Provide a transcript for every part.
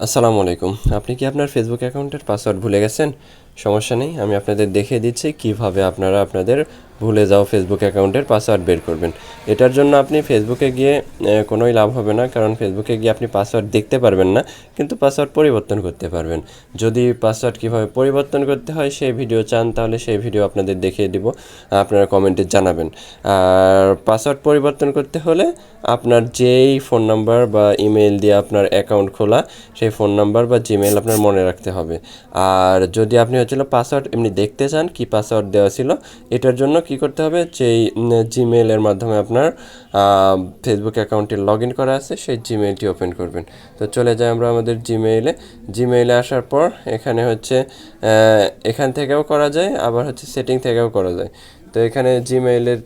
আসসালামু আলাইকুম। আপনি কি আপনার ফেসবুক অ্যাকাউন্টের পাসওয়ার্ড ভুলে গেছেন? সমস্যা নেই, আমি আপনাদের দেখিয়ে দিচ্ছি কিভাবে আপনারা আপনাদের ভুলে যাওয়া ফেসবুক অ্যাকাউন্টের পাসওয়ার্ড বের করবেন। এটার জন্য আপনি ফেসবুকে গিয়ে কোনোই লাভ হবে না, কারণ ফেসবুকে গিয়ে আপনি পাসওয়ার্ড দেখতে পারবেন না, কিন্তু পাসওয়ার্ড পরিবর্তন করতে পারবেন। যদি পাসওয়ার্ড কীভাবে পরিবর্তন করতে হয় সেই ভিডিও চান, তাহলে সেই ভিডিও আপনাদের দেখিয়ে দিব, আপনারা কমেন্টে জানাবেন। আর পাসওয়ার্ড পরিবর্তন করতে হলে আপনার যেই ফোন নাম্বার বা ইমেল দিয়ে আপনার অ্যাকাউন্ট খোলা, সেই ফোন নাম্বার বা জিমেল আপনার মনে রাখতে হবে। আর যদি আপনি পাসওয়ার্ড এমনি দেখতে চান কি পাসওয়ার্ড দেওয়া ছিল, এটার জন্য কি করতে হবে, যেই জিমেলের মাধ্যমে আপনার ফেসবুক অ্যাকাউন্টে লগ ইন করা আছে সেই জিমেলটি ওপেন করবেন। তো চলে যাই আমরা আমাদের জিমেইলে আসার পর এখানে এখান থেকেও করা যায়, আবার সেটিং থেকেও করা যায়। তো এখানে জিমেইলের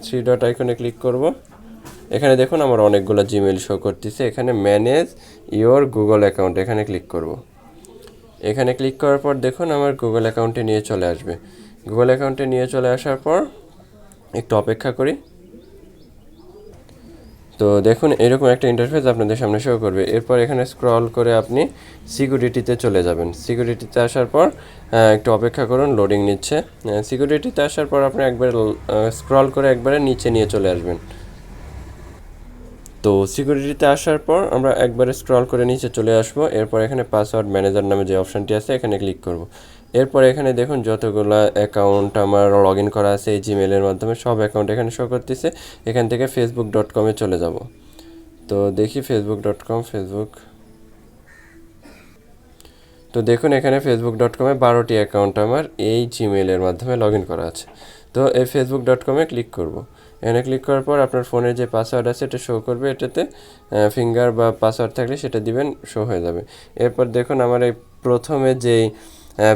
3 ডট আইকনে ক্লিক করব। এখানে দেখুন আমার অনেকগুলো জিমেইল শো করতেছে। এখানে ম্যানেজ ইওর গুগল অ্যাকাউন্ট এখানে ক্লিক করব। এখানে ক্লিক করার পর দেখুন আমার গুগল অ্যাকাউন্টে নিয়ে চলে আসবে। গুগল অ্যাকাউন্টে নিয়ে চলে আসার পর একটু অপেক্ষা করি। তো দেখুন এরকম একটা ইন্টারফেস আপনাদের সামনে শো করবে। এরপর এখানে স্ক্রল করে আপনি সিকিউরিটিতে চলে যাবেন। সিকিউরিটিতে আসার পর একটু অপেক্ষা করুন, লোডিং নিচ্ছে। সিকিউরিটিতে আসার পর আপনি একবার স্ক্রল করে একবারে নিচে নিয়ে চলে আসবেন। তো সিকিউরিটিতে আসার পর আমরা একবারে স্ক্রল করে নিচে চলে আসবো। এরপর এখানে পাসওয়ার্ড ম্যানেজার নামে যে অপশানটি আছে এখানে ক্লিক করব। এরপর এখানে দেখুন যতগুলো অ্যাকাউন্ট আমার লগ ইন করা আছে এই জিমেলের মাধ্যমে, সব অ্যাকাউন্ট এখানে শো করতেছে। এখান থেকে facebook.com-এ চলে যাব। তো দেখি facebook.com তো দেখুন এখানে facebook.com-এ 12টি অ্যাকাউন্ট আমার এই জিমেলের মাধ্যমে লগ ইন করা আছে। তো এই facebook.com-এ ক্লিক করব। এখানে ক্লিক করার পর আপনার ফোনের যে পাসওয়ার্ড আছে এটা শো করবে। এটাতে ফিঙ্গার বা পাসওয়ার্ড থাকলে সেটা দিবেন, শো হয়ে যাবে। এরপর দেখুন আমার এই প্রথমে যেই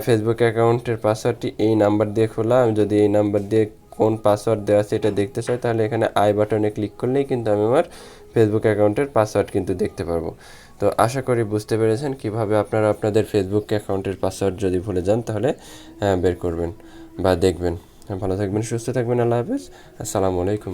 ফেসবুক অ্যাকাউন্টের পাসওয়ার্ডটি এই নাম্বার দিয়ে খোলা। আমি যদি এই নাম্বার দিয়ে কোন পাসওয়ার্ড দেওয়া আছে এটা দেখতে চাই, তাহলে এখানে আই বাটনে ক্লিক করলেই কিন্তু আমি আমার ফেসবুক অ্যাকাউন্টের পাসওয়ার্ড কিন্তু দেখতে পারবো। তো আশা করি বুঝতে পেরেছেন কিভাবে আপনারা আপনাদের ফেসবুক অ্যাকাউন্টের পাসওয়ার্ড যদি ভুলে যান তাহলে বের করবেন বা দেখবেন। ভালো থাকবেন, সুস্থ থাকবেন। আল্লাহ হাফেজ। আসসালামু আলাইকুম।